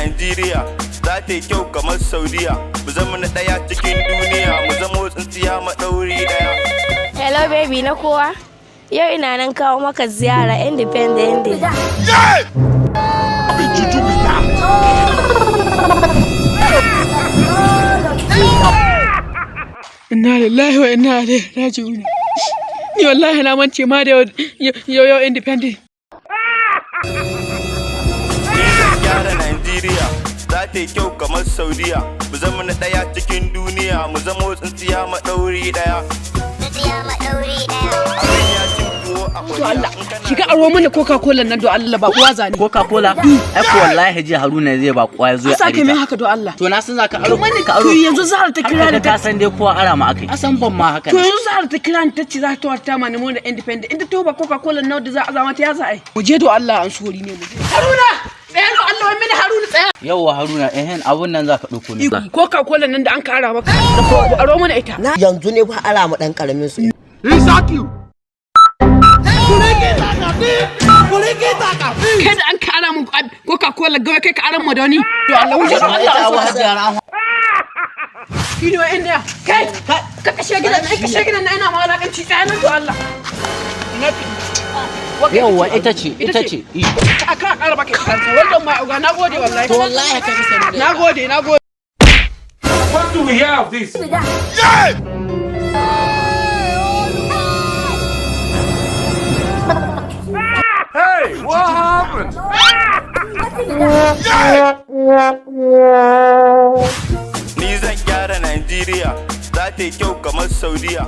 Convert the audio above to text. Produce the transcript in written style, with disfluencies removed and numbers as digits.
Najeriya za ta yi kyau kamar Saudiya. Mu zama na ɗaya cikin duniya, mu zama tsintsiya maɗauri ɗaya. Hello baby na kowa. Yau ina nan kawo maka ziyara Independent Day. Inna lillahi wa inna ilaihi raji'un. Ni wallahi na mance ma da yau Independent. Gyara Najeriya za ta yi kyau kamar Saudiya. Mu zama na ɗaya cikin duniya, mu zama tsintsiya maɗauri ɗaya. Abin ya ci tuwo a To Allah, shiga aro mana Coca-Cola nan do Allah ba kuwa zani. Coca-Cola? Ai ko wallahi ji Haruna zai ba kuwa yazo ya Sake min haka do Allah. To na san zaka aro mani ka aro. To yanzu Zahra ta kira ni ta san dai kowa ara ma akai. Asan ban ma haka. To yanzu Zahra ta kira ni ta ce za ta wata ma nemo da Independent. Inda to ba Coca-Cola nan da za a zama ta ya za ai. Mu je do Allah an sori ne mu je. Haruna! Tsaya do Allah wai mini Haruna tsaya. Yawwa Haruna abun nan zaka dauko ne. Coca-Cola nan da an kara maka. Aro mana ita. Yanzu ne ba ala mu dan karamin su. Kai da an kara mun Coca-Cola gawa kai ka aran madani. To Allah wuce do Allah. Kino inda kai ka kashe gidan na ina malakanci tsaya nan to Allah. Yawwa ita ce. Ka kara baka kansa wannan ma uga nagode wallahi. To wallahi ka sani. Nagode. What do we hear of this? Hey, what happened? Ni zan gyara Najeriya za ta yi kyau kamar Saudiya.